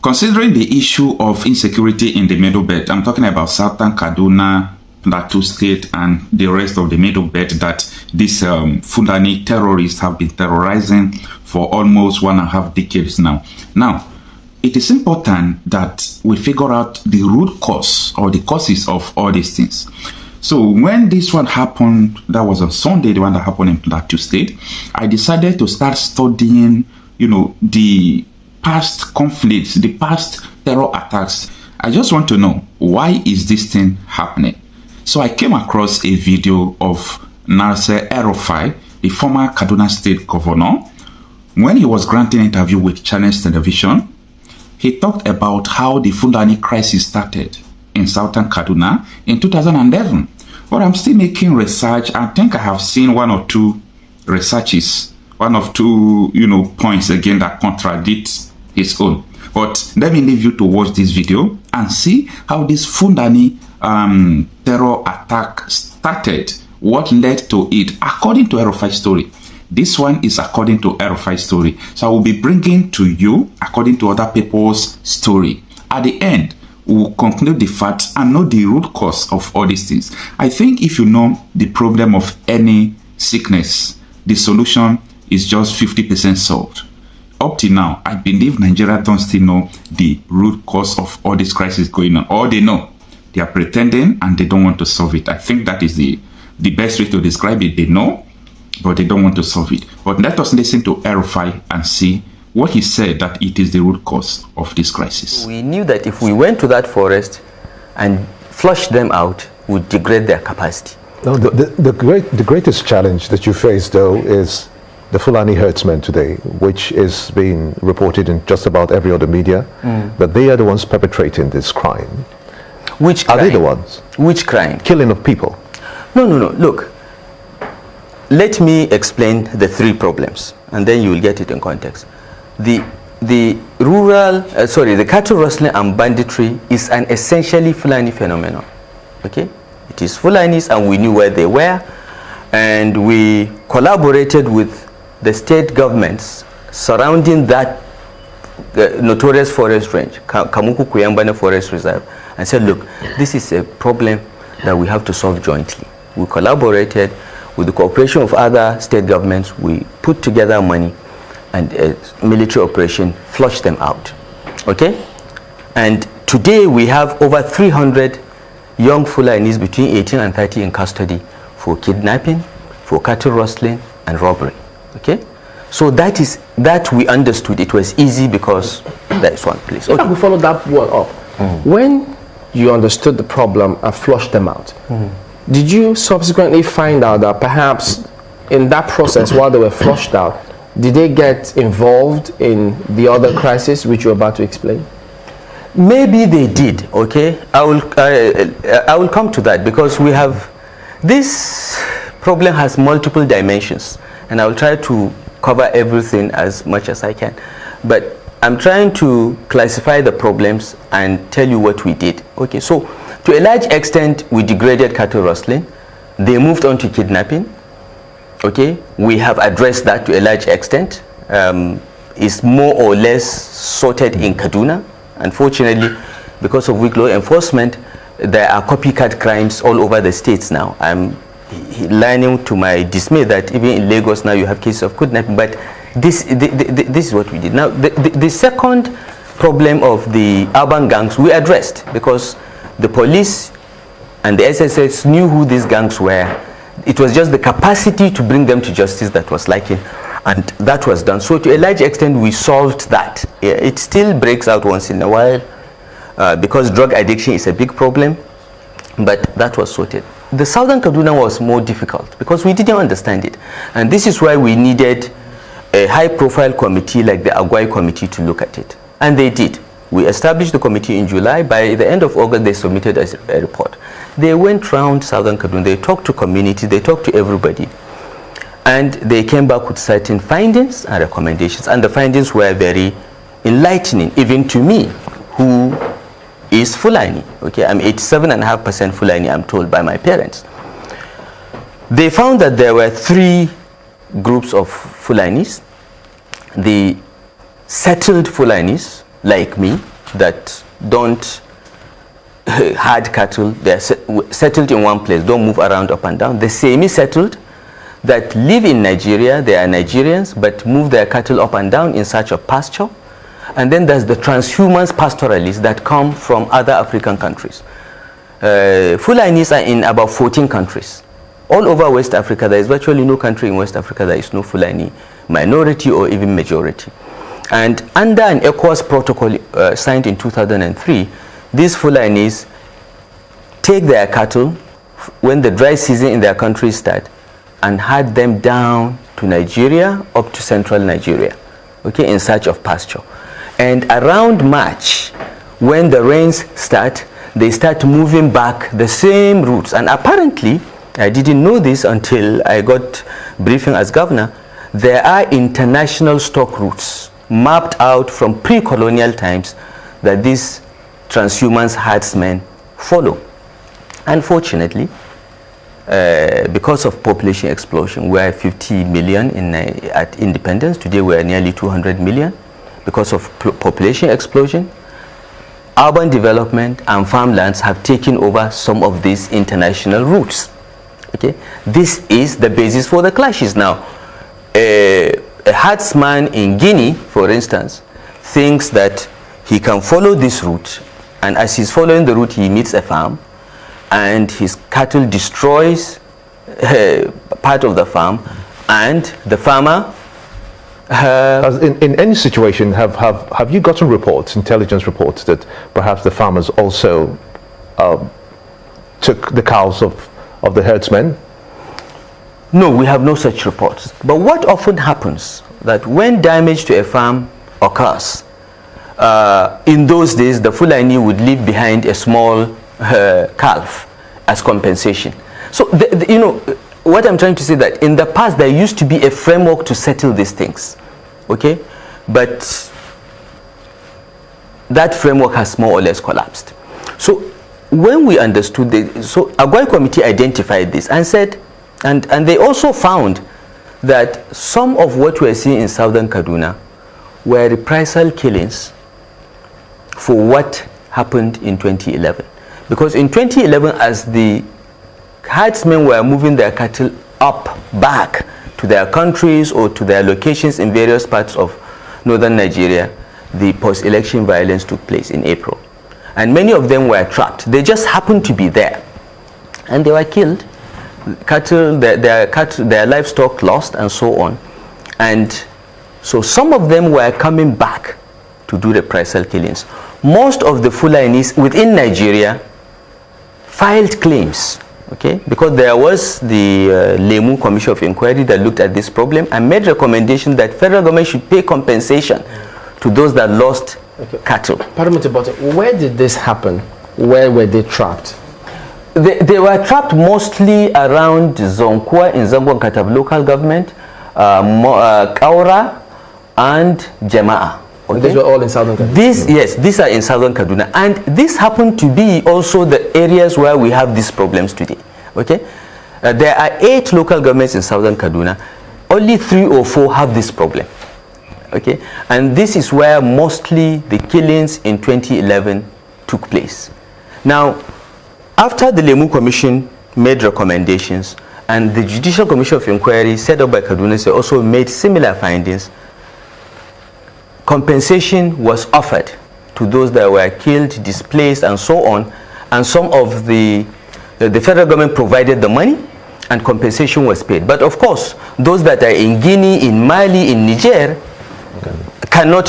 considering the issue of insecurity in the Middle Belt, I'm talking about Southern Kaduna, Plateau State, and the rest of the Middle Belt that these Fulani terrorists have been terrorizing for almost 1.5 decades now. Now, it is important that we figure out the root cause or the causes of all these things. So when this one happened, that was on Sunday, the one that happened in Plateau State, I decided to start studying, the past conflicts, the past terror attacks. I just want to know, why is this thing happening? So I came across a video of Nasir EL-Rufai, the former Kaduna State governor. When he was granting an interview with Channels Television, he talked about how the Fulani crisis started in Southern Kaduna in 2011. But I'm still making research. I think I have seen one or two researches, one of two, points again that contradict his own. But let me leave you to watch this video and see how this Fulani terror attack started, what led to it, according to El-Rufai's story. This one is according to El-Rufai's story. So I will be bringing to you according to other people's story. At the end, we will conclude the facts and know the root cause of all these things. I think if you know the problem of any sickness, the solution is just 50% solved. Up till now, I believe Nigeria don't still know the root cause of all this crisis going on. All they know, they are pretending and they don't want to solve it. I think that is the best way to describe it. They know, but they don't want to solve it. But let us listen to El-Rufai and see what he said, that it is the root cause of this crisis. We knew that if we went to that forest and flushed them out, we would degrade their capacity. No, the greatest challenge that you face, though, is the Fulani herdsmen today, which is being reported in just about every other media, that they are the ones perpetrating this crime. Which crime? Are they the ones? Which crime? Killing of people. No. Look, let me explain the three problems, and then you will get it in context. The cattle rustling and banditry is an essentially Fulani phenomenon. Okay, it is Fulanis, and we knew where they were, and we collaborated with the state governments surrounding that notorious forest range, Kamuku Kuyambane Forest Reserve, and said, look, this is a problem that we have to solve jointly. We collaborated with the cooperation of other state governments. We put together money and a military operation, flushed them out. Okay? And today we have over 300 young Fulanis between 18 and 30 in custody for kidnapping, for cattle rustling, and robbery. Okay? So that we understood. It was easy because that is one place. Okay. If I could follow that one up. When you understood the problem and flushed them out, did you subsequently find out that perhaps in that process, while they were flushed out, did they get involved in the other crisis which you're about to explain? Maybe they did. Okay, I will come to that, because we have this problem has multiple dimensions, and I will try to cover everything as much as I can. But I'm trying to classify the problems and tell you what we did. Okay, so to a large extent, we degraded cattle rustling. They moved on to kidnapping. Okay, we have addressed that to a large extent. It's more or less sorted in Kaduna. Unfortunately, because of weak law enforcement, there are copycat crimes all over the states now. I'm learning to my dismay that even in Lagos now you have cases of kidnapping. But this is what we did. Now, the second problem of the urban gangs we addressed, because the police and the SSS knew who these gangs were. It was just the capacity to bring them to justice that was lacking, and that was done. So to a large extent, we solved that. It still breaks out once in a while because drug addiction is a big problem, but that was sorted. The Southern Kaduna was more difficult because we didn't understand it, and this is why we needed a high-profile committee like the Agwai committee to look at it, and they did. We established the committee in July. By the end of August, they submitted a report. They went round Southern Kaduna, they talked to community, they talked to everybody, and they came back with certain findings and recommendations, and the findings were very enlightening, even to me, who is Fulani. Okay, I'm 87.5% Fulani, I'm told by my parents. They found that there were three groups of Fulanis: the settled Fulanis, like me, that don't herd cattle, they're settled in one place, don't move around up and down. The semi-settled that live in Nigeria, they are Nigerians, but move their cattle up and down in search of pasture. And then there's the transhumans pastoralists that come from other African countries. Fulanis are in about 14 countries. All over West Africa, there is virtually no country in West Africa that is no Fulani minority or even majority. And under an ECOWAS protocol signed in 2003, these Fulanis take their cattle when the dry season in their country starts and herd them down to Nigeria, up to central Nigeria, okay, in search of pasture. And around March, when the rains start, they start moving back the same routes. And apparently, I didn't know this until I got briefing as governor, there are international stock routes mapped out from pre-colonial times that these transhumans herdsmen follow. Unfortunately, because of population explosion, we are 50 million at independence. Today we are nearly 200 million. Because of population explosion, urban development and farmlands have taken over some of these international routes. Okay, this is the basis for the clashes. Now, a herdsman in Guinea, for instance, thinks that he can follow this route, and as he's following the route, he meets a farm, and his cattle destroys part of the farm, and the farmer in any situation, have you gotten reports, intelligence reports, that perhaps the farmers also took the cows of the herdsmen? No, we have no such reports. But what often happens, that when damage to a farm occurs, in those days, the Fulani would leave behind a small calf as compensation. So, you know, what I'm trying to say, that in the past there used to be a framework to settle these things, okay, but that framework has more or less collapsed. So when we understood this, so Agwai committee identified this and said, and they also found that some of what we're seeing in southern Kaduna were reprisal killings for what happened in 2011. Because in 2011, as the herdsmen were moving their cattle back to their countries or to their locations in various parts of northern Nigeria, the post-election violence took place in April. And many of them were trapped. They just happened to be there. And they were killed. Cattle, their livestock lost, and so on. And so some of them were coming back to do reprisal killings. Most of the Fulanis within Nigeria filed claims, okay, because there was the Lemu Commission of Inquiry that looked at this problem and made recommendation that federal government should pay compensation to those that lost cattle. Pardon me, but where did this happen? Where were they trapped? They were trapped mostly around Zonkwa in Zambon Katab local government, Kaura and Jema'a. Okay? These were all in southern Kaduna? Yes, these are in southern Kaduna. And this happened to be also the areas where we have these problems today. Okay? There are 8 local governments in southern Kaduna. Only 3 or 4 have this problem. Okay? And this is where mostly the killings in 2011 took place. Now, after the Lemu Commission made recommendations, and the Judicial Commission of Inquiry set up by Kaduna State also made similar findings, compensation was offered to those that were killed, displaced, and so on. And some of the federal government provided the money, and compensation was paid. But of course, those that are in Guinea, in Mali, in Niger, cannot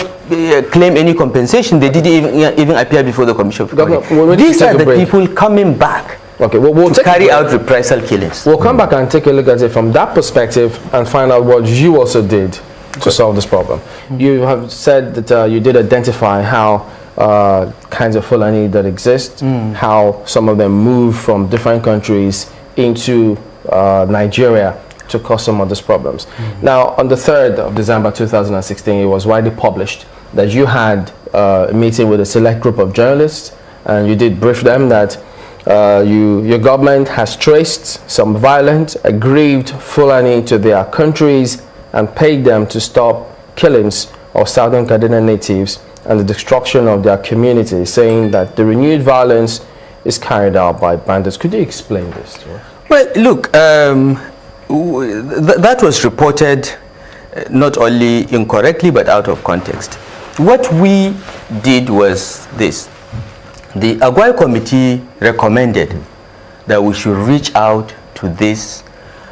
claim any compensation. They didn't even appear before the Commission of Inquiry. These are the people coming back to carry out reprisal killings. We'll come back and take a look at it from that perspective and find out what you also did to solve this problem. You have said that you did identify how kinds of Fulani that exist, how some of them move from different countries into Nigeria to cause some of these problems. Now, on the 3rd of December 2016, it was widely published that you had a meeting with a select group of journalists, and you did brief them that your government has traced some violent, aggrieved Fulani to their countries and paid them to stop killings of southern Kaduna natives and the destruction of their community, saying that the renewed violence is carried out by bandits. Could you explain this to us? Well, look, that was reported not only incorrectly but out of context. What we did was this. The Agwai committee recommended that we should reach out to these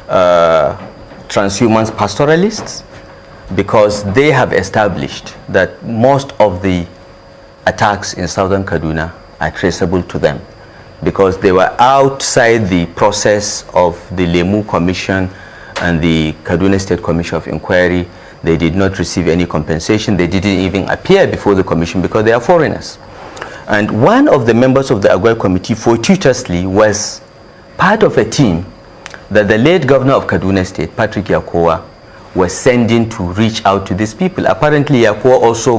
transhumance pastoralists, because they have established that most of the attacks in southern Kaduna are traceable to them, because they were outside the process of the Lemu Commission and the Kaduna State Commission of Inquiry. They did not receive any compensation. They didn't even appear before the commission because they are foreigners. And one of the members of the Agwai committee fortuitously was part of a team that the late governor of Kaduna State, Patrick Yakowa, was sending to reach out to these people. Apparently, Yakowa also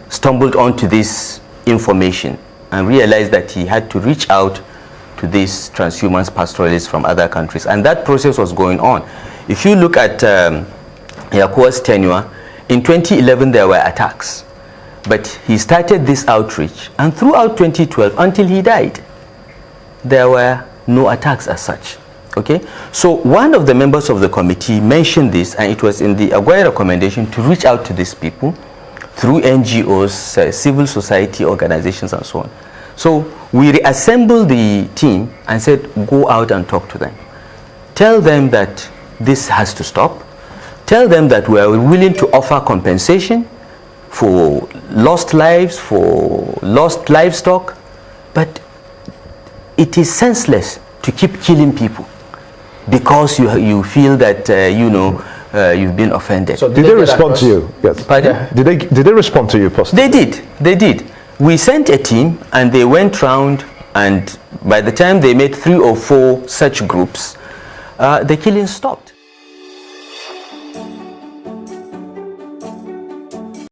stumbled onto this information and realized that he had to reach out to these transhumance pastoralists from other countries. And that process was going on. If you look at Yakowa's tenure, in 2011 there were attacks. But he started this outreach, and throughout 2012 until he died, there were no attacks as such. Okay, so one of the members of the committee mentioned this, and it was in the Agwai recommendation to reach out to these people through NGOs, civil society organizations, and so on. So we reassembled the team and said, go out and talk to them. Tell them that this has to stop. Tell them that we are willing to offer compensation for lost lives, for lost livestock, but it is senseless to keep killing people because you feel that you've been offended. So did they respond to you? Yes. Pardon? Did they respond to you positively? They did. We sent a team and they went round, and by the time they made 3 or 4 such groups, the killing stopped.